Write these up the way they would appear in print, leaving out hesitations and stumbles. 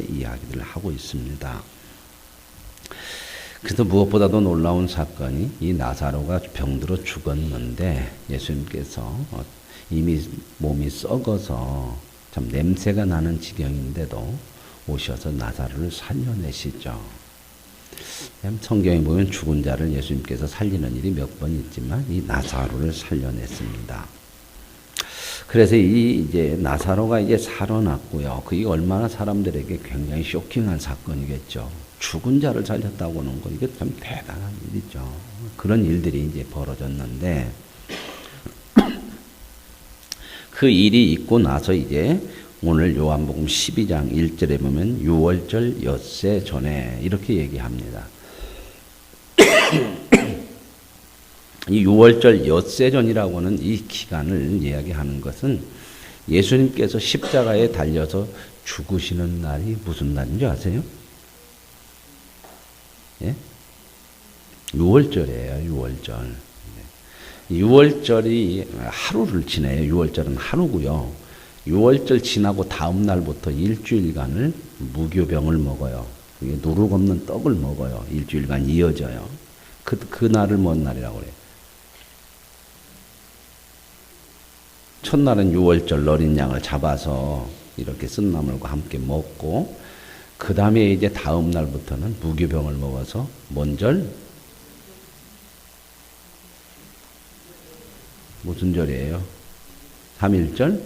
이야기들을 하고 있습니다. 그래서 무엇보다도 놀라운 사건이 이 나사로가 병들어 죽었는데 예수님께서 이미 몸이 썩어서 참 냄새가 나는 지경인데도 오셔서 나사로를 살려내시죠. 성경에 보면 죽은 자를 예수님께서 살리는 일이 몇 번 있지만 이 나사로를 살려냈습니다. 그래서 이제 나사로가 이제 살아났고요. 그게 얼마나 사람들에게 굉장히 쇼킹한 사건이겠죠. 죽은 자를 살렸다고 하는 거 이게 참 대단한 일이죠. 그런 일들이 이제 벌어졌는데 그 일이 있고 나서 이제 오늘 요한복음 12장 1절에 보면 6월절 엿새 전에 이렇게 얘기합니다. 이 6월절 엿새 전이라고 하는 이 기간을 이야기하는 것은 예수님께서 십자가에 달려서 죽으시는 날이 무슨 날인 줄 아세요? 예? 6월절이에요. 6월절. 6월절이 하루를 지내요. 6월절은 하루고요. 6월절 지나고 다음 날부터 일주일간을 무교병을 먹어요. 누룩 없는 떡을 먹어요. 일주일간 이어져요. 그 날을 뭔 날이라고 그래요? 첫날은 6월절 어린 양을 잡아서 이렇게 쓴나물과 함께 먹고 그 다음에 이제 다음 날부터는 무교병을 먹어서 뭔 절? 무슨 절이에요? 3.1절?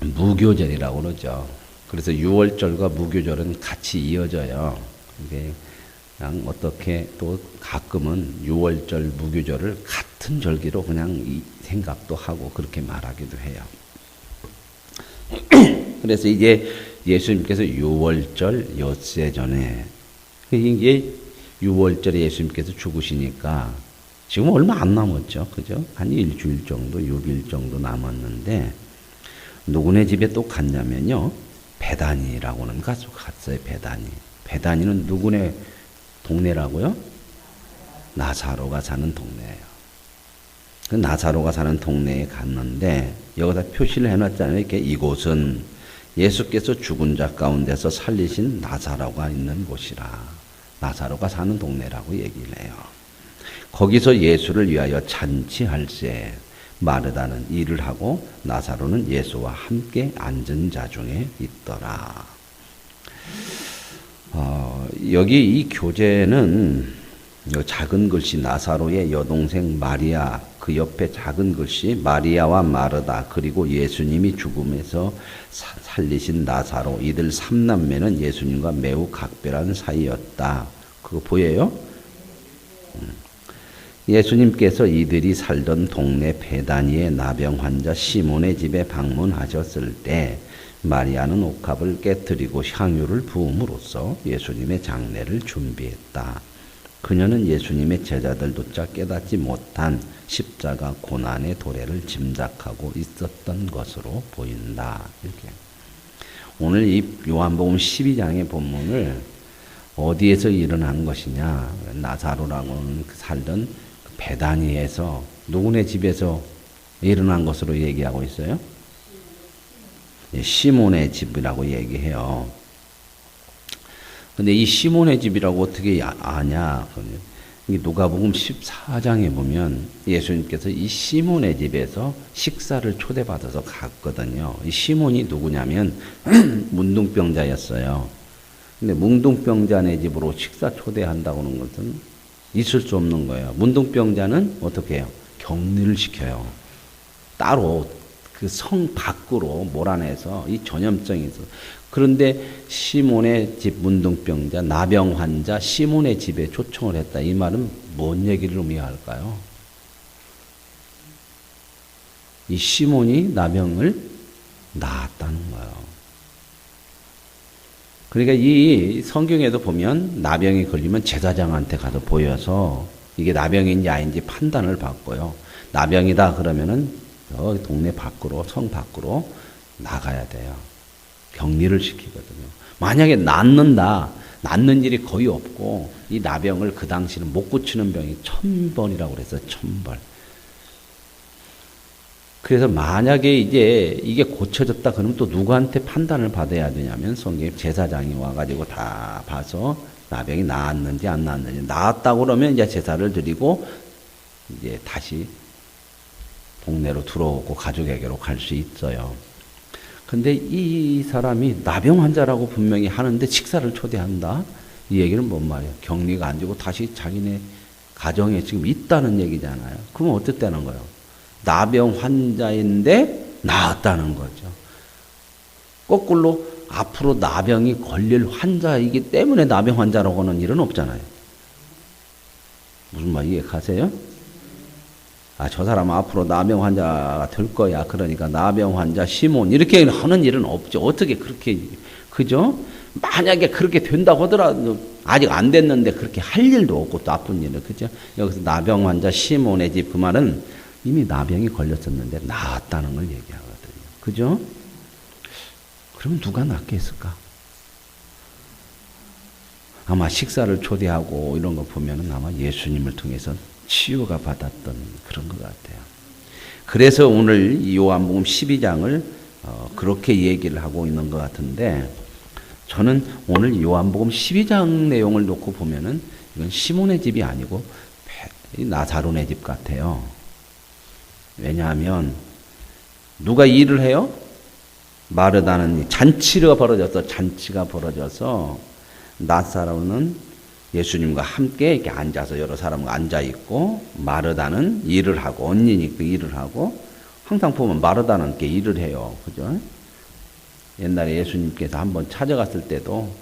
무교절이라고 그러죠. 그래서 6월절과 무교절은 같이 이어져요. 이게 그냥 어떻게 또 가끔은 6월절 무교절을 같은 절기로 그냥 이 생각도 하고 그렇게 말하기도 해요. 그래서 이제 예수님께서 6월절 엿새 전에 이게 6월절에 예수님께서 죽으시니까 지금 얼마 안 남았죠. 그죠? 한 일주일 정도, 6일 정도 남았는데 누구네 집에 또 갔냐면요. 베다니라고는 가서 갔어요. 베다니는 누구네 동네라고요? 나사로가 사는 동네예요. 그 나사로가 사는 동네에 갔는데 여기다 표시를 해놨잖아요. 이렇게 이곳은 예수께서 죽은 자 가운데서 살리신 나사로가 있는 곳이라. 나사로가 사는 동네라고 얘기를 해요. 거기서 예수를 위하여 잔치할세 마르다는 일을 하고 나사로는 예수와 함께 앉은 자 중에 있더라. 여기 이 교재는 작은 글씨 나사로의 여동생 마리아 그 옆에 작은 글씨 마리아와 마르다 그리고 예수님이 죽음에서 살리신 나사로 이들 3남매는 예수님과 매우 각별한 사이였다. 그거 보여요? 예수님께서 이들이 살던 동네 베다니의 나병 환자 시몬의 집에 방문하셨을 때 마리아는 옥합을 깨뜨리고 향유를 부음으로써 예수님의 장례를 준비했다. 그녀는 예수님의 제자들조차 깨닫지 못한 십자가 고난의 도래를 짐작하고 있었던 것으로 보인다. 이렇게. 오늘 이 요한복음 12장의 본문을 어디에서 일어난 것이냐? 나사로라고 살던 베다니에서 누구네 집에서 일어난 것으로 얘기하고 있어요? 시몬의 집이라고 얘기해요. 근데 이 시몬의 집이라고 어떻게 아냐? 누가복음 14장에 보면 예수님께서 이 시몬의 집에서 식사를 초대받아서 갔거든요. 이 시몬이 누구냐면 문둥병자였어요. 근데 문둥병자네 집으로 식사 초대한다고 하는 것은 있을 수 없는 거예요. 문둥병자는 어떻게 해요? 격리를 시켜요. 따로 그 성 밖으로 몰아내서 이 전염성이 있어. 그런데 시몬의 집 문둥병자, 나병 환자 시몬의 집에 초청을 했다. 이 말은 뭔 얘기를 의미할까요? 이 시몬이 나병을 낳았다는 거예요. 그러니까 이 성경에도 보면 나병이 걸리면 제사장한테 가서 보여서 이게 나병인지 아닌지 판단을 받고요. 나병이다 그러면은 동네 밖으로 성 밖으로 나가야 돼요. 격리를 시키거든요. 만약에 낫는 일이 거의 없고 이 나병을 그 당시는 못 고치는 병이 1000번이라고 그랬어요. 1000번. 그래서 만약에 이제 이게 고쳐졌다 그러면 또 누구한테 판단을 받아야 되냐면 성경 제사장이 와가지고 다 봐서 나병이 나았는지 안 나았는지, 나았다고 그러면 이제 제사를 드리고 이제 다시 동네로 들어오고 가족에게로 갈 수 있어요. 근데 이 사람이 나병 환자라고 분명히 하는데 식사를 초대한다? 이 얘기는 뭔 말이야? 격리가 안 되고 다시 자기네 가정에 지금 있다는 얘기잖아요. 그럼 어떻다는 거예요? 나병 환자인데 나았다는 거죠. 거꾸로 앞으로 나병이 걸릴 환자이기 때문에 나병 환자라고 하는 일은 없잖아요. 무슨 말 이해 가세요? 아, 저 사람은 앞으로 나병 환자가 될 거야. 그러니까 나병 환자 시몬 이렇게 하는 일은 없죠. 어떻게 그렇게, 그죠? 만약에 그렇게 된다고 하더라도 아직 안 됐는데 그렇게 할 일도 없고 또 아픈 일은, 그죠? 여기서 나병 환자 시몬의 집, 그 말은 이미 나병이 걸렸었는데 나았다는 걸 얘기하거든요. 그죠? 그러면 누가 낫겠을까? 아마 식사를 초대하고 이런 거 보면은 아마 예수님을 통해서 치유가 받았던 그런 것 같아요. 그래서 오늘 요한복음 12장을 그렇게 얘기를 하고 있는 것 같은데, 저는 오늘 요한복음 12장 내용을 놓고 보면은 이건 시몬의 집이 아니고 나사로네 집 같아요. 왜냐하면 누가 일을 해요? 마르다는 잔치가 벌어져서 나사로는 예수님과 함께 이렇게 앉아서 여러 사람과 앉아 있고, 마르다는 일을 하고, 언니니까 일을 하고, 항상 보면 마르다는 이렇게 일을 해요. 그죠? 옛날에 예수님께서 한번 찾아갔을 때도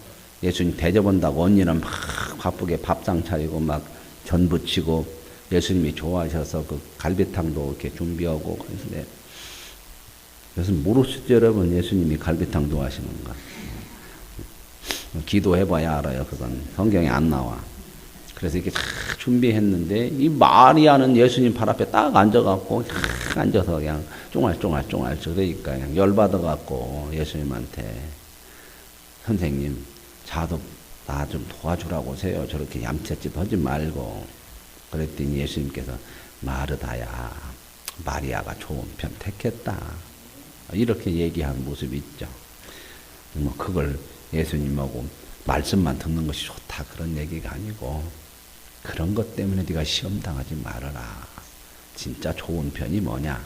예수님 대접한다고 언니는 막 바쁘게 밥상 차리고 막 전 부치고, 예수님이 좋아하셔서 그 갈비탕도 이렇게 준비하고, 그래서 그래서 모르시죠, 여러분? 예수님이 갈비탕 좋아하시는가? 기도해봐야 알아요. 그건 성경에 안 나와. 그래서 이렇게 다 준비했는데 이 마리아는 예수님 발 앞에 딱 앉아갖고 딱 앉아서 그냥 쫑알쫑알 그러니까 그냥 열받아갖고 예수님한테, 선생님 자도 나 좀 도와주라고 하세요. 저렇게 얌체짓 하지 말고. 그랬더니 예수님께서 마르다야, 마리아가 좋은 편 택했다, 이렇게 얘기한 모습이 있죠. 뭐 그걸 예수님하고 말씀만 듣는 것이 좋다 그런 얘기가 아니고, 그런 것 때문에 네가 시험 당하지 말아라. 진짜 좋은 편이 뭐냐.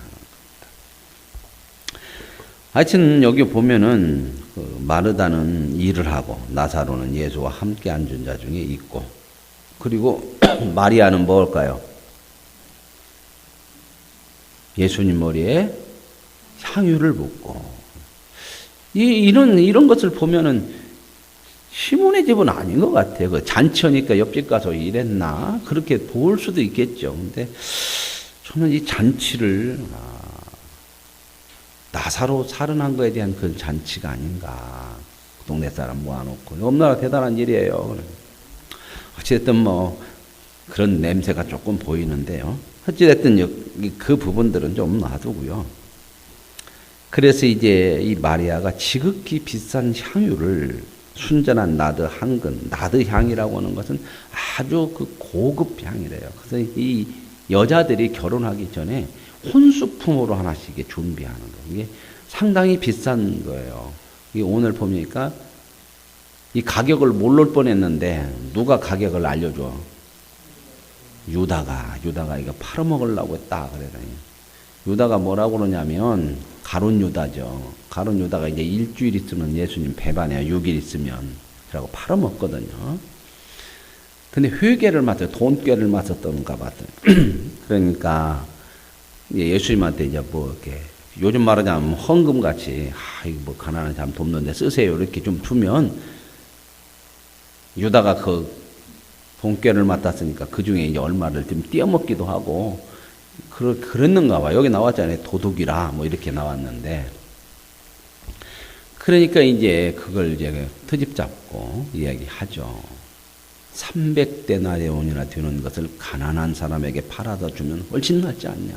하여튼 여기 보면은 그 마르다는 일을 하고 나사로는 예수와 함께 앉은 자 중에 있고, 그리고 마리아는 뭘까요? 예수님 머리에 향유를 붓고. 이런 것을 보면은 시몬의 집은 아닌 것 같아요. 그 잔치니까 옆집 가서 일했나? 그렇게 볼 수도 있겠죠. 근데 저는 이 잔치를 나사로 살인한 거에 대한 그 잔치가 아닌가. 동네 사람 모아놓고. 너무나 대단한 일이에요. 어쨌든 뭐 그런 냄새가 조금 보이는데요. 어찌됐든 그 부분들은 좀 놔두고요. 그래서 이제 이 마리아가 지극히 비싼 향유를, 순전한 나드 향근, 나드 향이라고 하는 것은 아주 그 고급 향이래요. 그래서 이 여자들이 결혼하기 전에 혼수품으로 하나씩 준비하는 거예요. 이게 상당히 비싼 거예요. 이게 오늘 보니까 이 가격을 모를 뻔했는데 누가 가격을 알려줘? 유다가 이거 팔아먹으려고 했다 그러더니, 유다가 뭐라고 그러냐면 가룟 유다죠. 가룟 유다가 이제 일주일 있으면 예수님 배반해요. 6일 있으면. 그러고 팔아먹거든요. 근데 회개를 맡아요. 돈꾀를 맡았던가 봤어요. 그러니까 예수님한테 이제 뭐 이렇게 요즘 말하자면 헌금같이, 이거 뭐 가난한 사람 돕는데 쓰세요, 이렇게 좀 주면, 유다가 그 돈꾀를 맡았으니까 그 중에 이제 얼마를 좀 띄어먹기도 하고 그랬는가 봐. 여기 나왔잖아요. 도둑이라 뭐 이렇게 나왔는데, 그러니까 이제 그걸 이제 트집 잡고 이야기하죠. 300데나리온이나 되는 것을 가난한 사람에게 팔아다 주면 훨씬 낫지 않냐.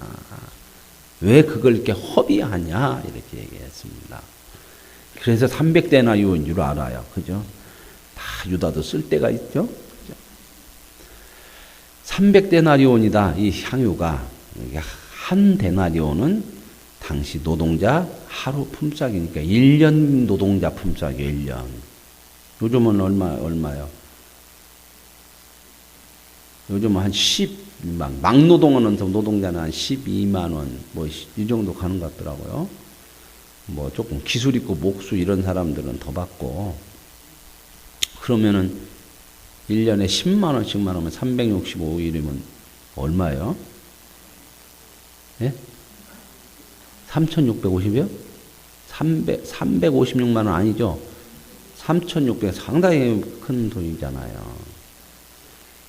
왜 그걸 이렇게 허비하냐, 이렇게 얘기했습니다. 그래서 300데나리온인 줄 알아요. 그죠? 다 유다도 쓸 때가 있죠. 300데나리온이다. 이 향유가, 한 데나리온은 당시 노동자 하루 품삯이니까 1년 노동자 품삯이에요. 1년. 요즘은 얼마요? 요즘은 한 10만, 막노동하는 노동자는 한 12만 원, 뭐 이 정도 가는 것 같더라고요. 뭐 조금 기술 있고 목수 이런 사람들은 더 받고. 그러면은 1년에 10만 원씩만 하면 365일이면 얼마예요? 예? 3,650이요? 356만 원 아니죠? 3,600 상당히 큰 돈이잖아요.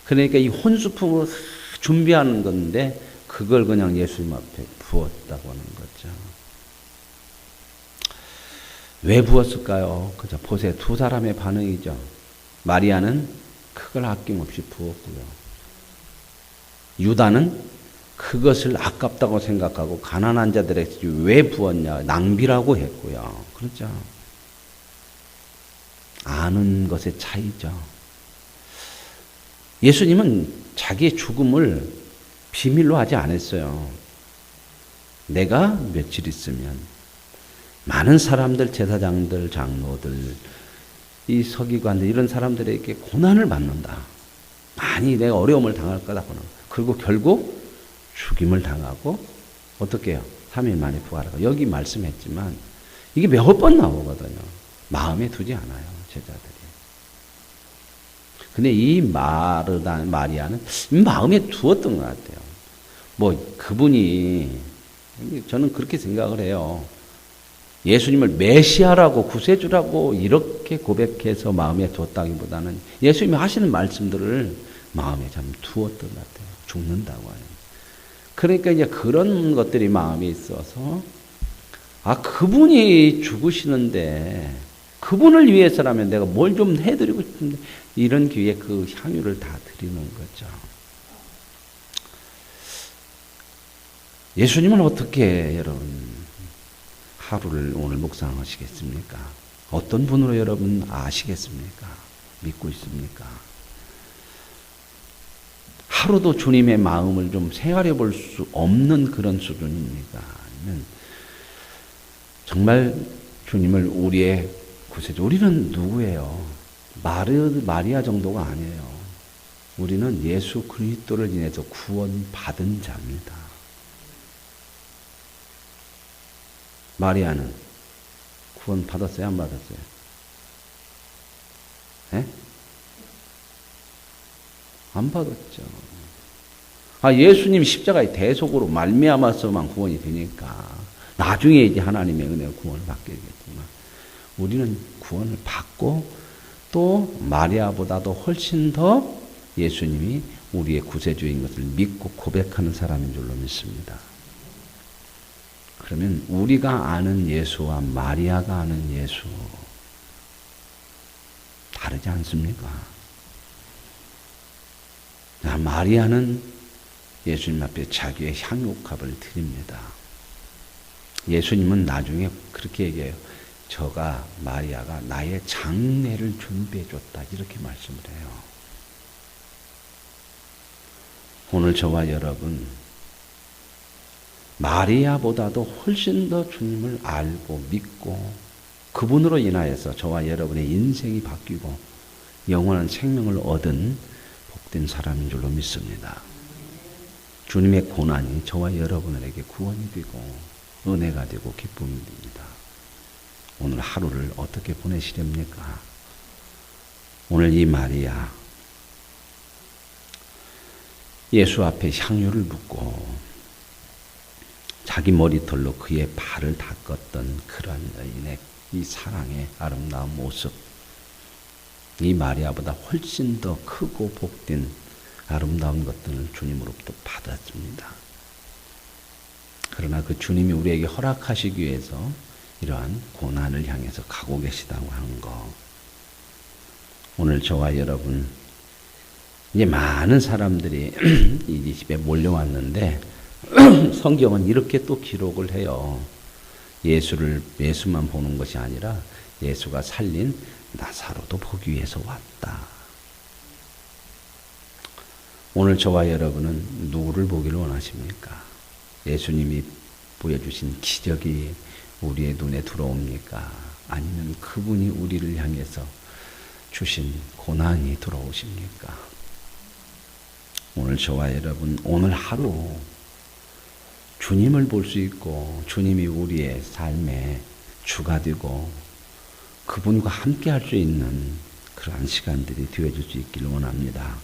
그러니까 이 혼수품을 준비하는 건데 그걸 그냥 예수님 앞에 부었다고 하는 거죠. 왜 부었을까요? 그죠? 보세요. 두 사람의 반응이죠. 마리아는 그걸 아낌없이 부었고요. 유다는 그것을 아깝다고 생각하고 가난한 자들에게 왜 부었냐? 낭비라고 했고요. 그렇죠? 아는 것의 차이죠. 예수님은 자기의 죽음을 비밀로 하지 않았어요. 내가 며칠 있으면 많은 사람들, 제사장들, 장로들, 이 서기관들 이런 사람들에게 고난을 받는다. 많이 내가 어려움을 당할 거다. 그리고 결국 죽임을 당하고 어떻게 해요? 3일 만에 부활하고 여기 말씀했지만 이게 몇 번 나오거든요. 마음에 두지 않아요. 제자들이. 근데 이 마리아는 마음에 두었던 것 같아요. 뭐 그분이 저는 그렇게 생각을 해요. 예수님을 메시아라고 구세주라고 이렇게 고백해서 마음에 두었다기보다는 예수님이 하시는 말씀들을 마음에 참 두었던 것 같아요. 죽는다고 하는. 그러니까 이제 그런 것들이 마음에 있어서 그분이 죽으시는데 그분을 위해서라면 내가 뭘 좀 해드리고 싶은데 이런 기회에 그 향유를 다 드리는 거죠. 예수님은 어떻게 여러분 하루를 오늘 묵상하시겠습니까? 어떤 분으로 여러분 아시겠습니까? 믿고 있습니까? 하루도 주님의 마음을 좀 생활해 볼 수 없는 그런 수준입니까? 아니면 정말 주님을 우리의 구세주, 우리는 누구예요? 마리아 정도가 아니에요. 우리는 예수 그리스도를 인해서 구원받은 자입니다. 마리아는 구원받았어요? 안 받았어요? 예? 안 받았죠. 예수님 십자가의 대속으로 말미암아서만 구원이 되니까 나중에 이제 하나님의 은혜로 구원을 받게 되겠지만 우리는 구원을 받고 또 마리아보다도 훨씬 더 예수님이 우리의 구세주인 것을 믿고 고백하는 사람인 줄로 믿습니다. 그러면 우리가 아는 예수와 마리아가 아는 예수 다르지 않습니까? 마리아는 예수님 앞에 자기의 향유값을 드립니다. 예수님은 나중에 그렇게 얘기해요. 마리아가 나의 장례를 준비해 줬다. 이렇게 말씀을 해요. 오늘 저와 여러분, 마리아보다도 훨씬 더 주님을 알고 믿고 그분으로 인하여서 저와 여러분의 인생이 바뀌고 영원한 생명을 얻은 복된 사람인 줄로 믿습니다. 주님의 고난이 저와 여러분에게 구원이 되고 은혜가 되고 기쁨이 됩니다. 오늘 하루를 어떻게 보내시렵니까? 오늘 이 마리아 예수 앞에 향유를 붓고 자기 머리털로 그의 발을 닦았던 그런 여인의 이 사랑의 아름다운 모습, 이 마리아보다 훨씬 더 크고 복된 아름다운 것들을 주님으로부터 받았습니다. 그러나 그 주님이 우리에게 허락하시기 위해서 이러한 고난을 향해서 가고 계시다고 하는 거. 오늘 저와 여러분, 이제 많은 사람들이 이 집에 몰려왔는데 성경은 이렇게 또 기록을 해요. 예수만 보는 것이 아니라 예수가 살린 나사로도 보기 위해서 왔다. 오늘 저와 여러분은 누구를 보기를 원하십니까? 예수님이 보여주신 기적이 우리의 눈에 들어옵니까? 아니면 그분이 우리를 향해서 주신 고난이 들어오십니까? 오늘 저와 여러분, 오늘 하루 주님을 볼 수 있고 주님이 우리의 삶의 주가 되고 그분과 함께 할 수 있는 그러한 시간들이 되어줄 수 있기를 원합니다.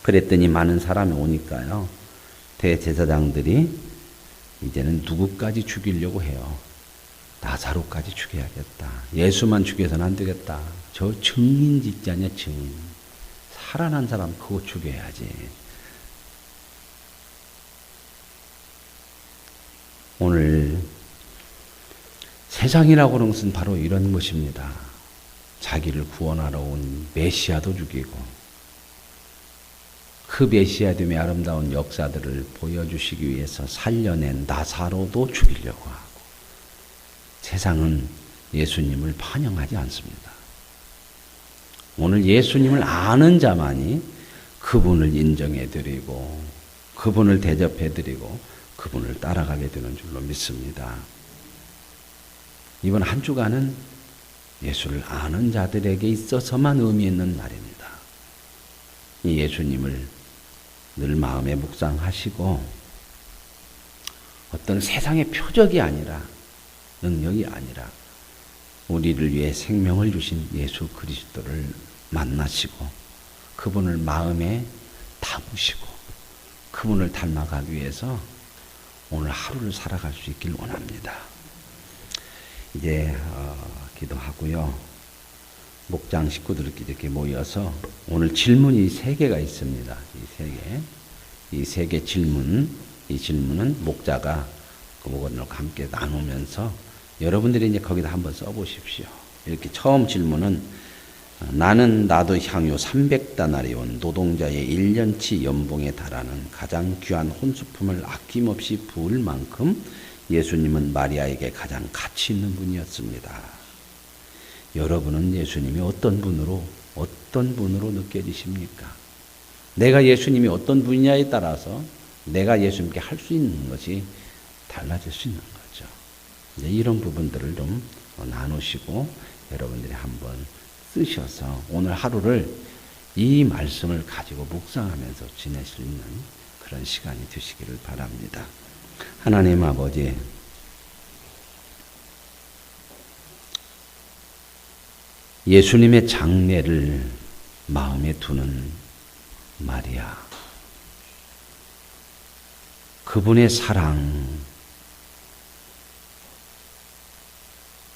그랬더니 많은 사람이 오니까요. 대제사장들이 이제는 누구까지 죽이려고 해요. 나사로까지 죽여야겠다. 예수만 죽여서는 안 되겠다. 저 증인 짓지 않냐, 증인. 살아난 사람 그거 죽여야지. 오늘 세상이라고 하는 것은 바로 이런 것입니다. 자기를 구원하러 온 메시아도 죽이고 그 메시아됨의 아름다운 역사들을 보여주시기 위해서 살려낸 나사로도 죽이려고 하고 세상은 예수님을 반영하지 않습니다. 오늘 예수님을 아는 자만이 그분을 인정해드리고 그분을 대접해드리고 그분을 따라가게 되는 줄로 믿습니다. 이번 한 주간은 예수를 아는 자들에게 있어서만 의미 있는 날입니다. 이 예수님을 늘 마음에 묵상하시고 어떤 세상의 표적이 아니라 능력이 아니라 우리를 위해 생명을 주신 예수 그리스도를 만나시고 그분을 마음에 담으시고 그분을 닮아가기 위해서 오늘 하루를 살아갈 수 있길 원합니다. 이제 기도하고요. 목장 식구들끼리 이렇게 모여서 오늘 질문이 3개가 있습니다. 이 세 개 질문, 이 질문은 목자가 그분과 함께 나누면서 여러분들이 이제 거기다 한번 써보십시오. 이렇게 처음 질문은 나도 향유 300다나리 온 노동자의 1년치 연봉에 달하는 가장 귀한 혼수품을 아낌없이 부을 만큼 예수님은 마리아에게 가장 가치 있는 분이었습니다. 여러분은 예수님이 어떤 분으로 느껴지십니까? 내가 예수님이 어떤 분이냐에 따라서 내가 예수님께 할 수 있는 것이 달라질 수 있는 거죠. 이제 이런 부분들을 좀 나누시고 여러분들이 한번 쓰셔서 오늘 하루를 이 말씀을 가지고 묵상하면서 지낼 수 있는 그런 시간이 되시기를 바랍니다. 하나님 아버지, 예수님의 장례를 마음에 두는 마리아, 그분의 사랑,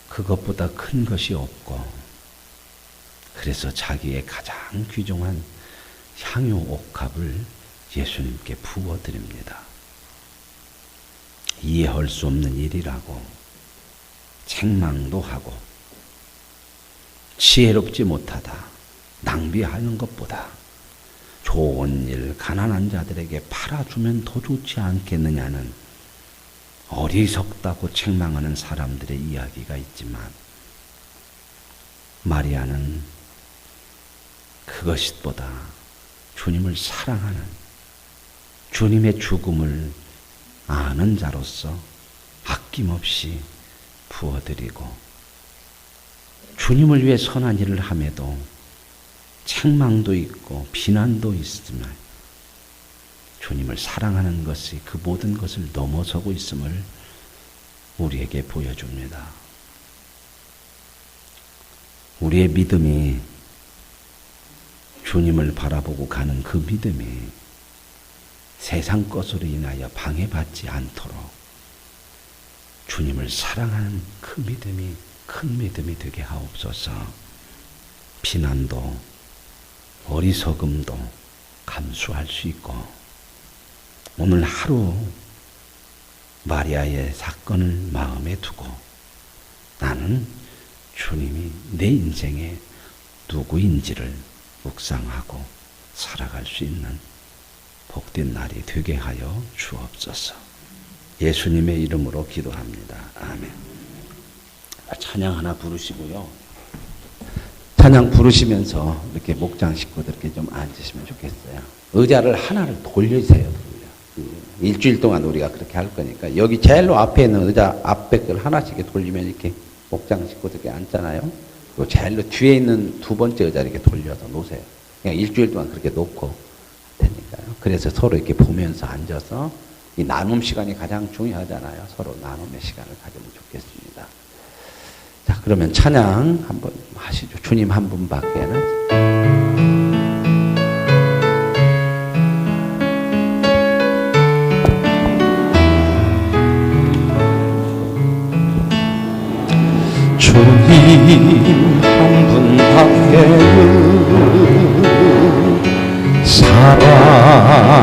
그것보다 큰 것이 없고 그래서 자기의 가장 귀중한 향유 옥합을 예수님께 부어드립니다. 이해할 수 없는 일이라고 책망도 하고 지혜롭지 못하다, 낭비하는 것보다 좋은 일, 가난한 자들에게 팔아주면 더 좋지 않겠느냐는 어리석다고 책망하는 사람들의 이야기가 있지만 마리아는 그것보다 주님을 사랑하는 주님의 죽음을 아는 자로서 아낌없이 부어드리고 주님을 위해 선한 일을 함에도 책망도 있고 비난도 있지만 주님을 사랑하는 것이 그 모든 것을 넘어서고 있음을 우리에게 보여줍니다. 우리의 믿음이 주님을 바라보고 가는 그 믿음이 세상 것으로 인하여 방해받지 않도록 주님을 사랑하는 그 믿음이 큰 믿음이 되게 하옵소서. 비난도 어리석음도 감수할 수 있고 오늘 하루 마리아의 사건을 마음에 두고 나는 주님이 내 인생의 누구인지를 묵상하고 살아갈 수 있는 복된 날이 되게 하여 주옵소서. 예수님의 이름으로 기도합니다. 아멘. 찬양 하나 부르시고요. 찬양 부르시면서 이렇게 목장 식구들 이렇게 좀 앉으시면 좋겠어요. 의자를 하나를 돌리세요. 돌려. 일주일 동안 우리가 그렇게 할 거니까 여기 제일로 앞에 있는 의자 앞백을 하나씩 이렇게 돌리면 이렇게 목장 싣고 이렇게 앉잖아요. 그리고 제일로 뒤에 있는 두 번째 의자 이렇게 돌려서 놓으세요. 그냥 일주일 동안 그렇게 놓고 되니까요. 그래서 서로 이렇게 보면서 앉아서 이 나눔 시간이 가장 중요하잖아요. 서로 나눔의 시간을 가지면 좋겠습니다. 자, 그러면 찬양 한번 하시죠. 주님 한 분밖에는. 주님 한 분밖에는 사랑할이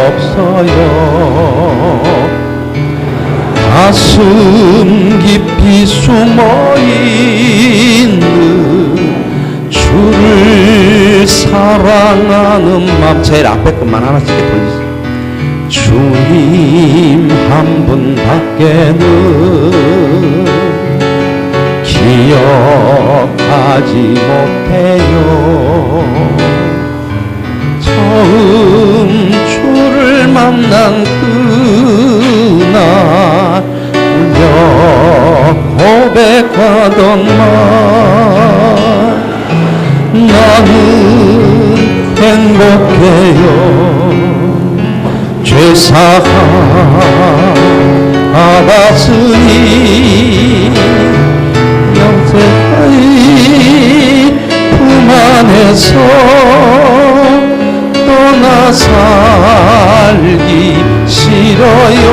없어요. 가슴 깊이 숨어있는 주를 사랑하는 마음. 제일 앞에 것만 하나씩 돌리세요. 주님 한 분밖에는 기억하지 못해요. 처음 주를 만난 그날 울며 고백하던 말, 나는 행복해요. 죄사함 받았으니 영생의 품 안에서 떠나 살기 싫어요.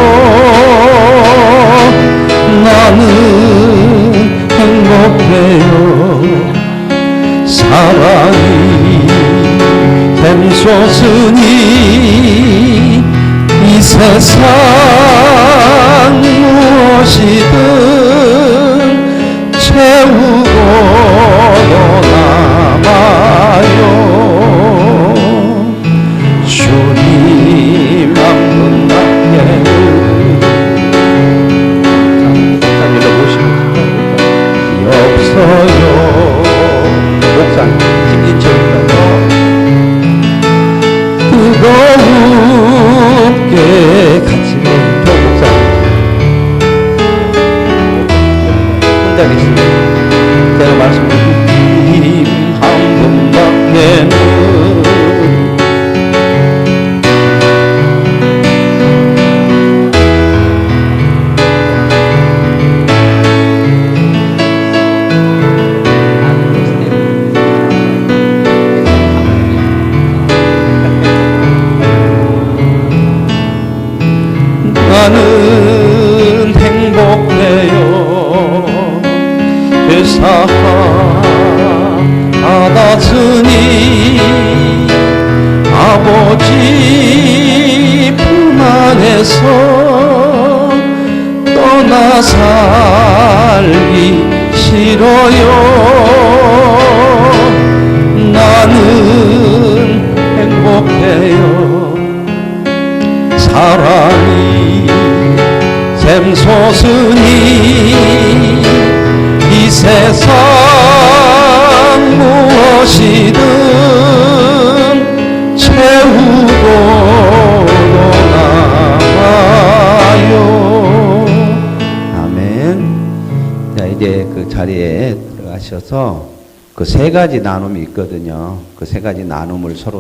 나는 행복해요. 사랑이 샘솟으니 이 세상 무엇이든 채우고도 남아요. 주님 한 분밖에는. 자, 일로 보시면 없어요. 목사님 힘진 척이라도 뜨거운게 같이 더 목사님 혼자 계십니다. 제가 말씀드린 주님 한 분밖에는 나는 행복해요. 회사하 받았으니 아버지 품 안에서 떠나 살기 싫어요. 나는 행복해요. 사랑이 샘솟으니 이 세상 무엇이든 채우고도 남아요. 아멘. 자, 이제 그 자리에 들어가셔서 그 세 가지 나눔이 있거든요. 그 세 가지 나눔을 서로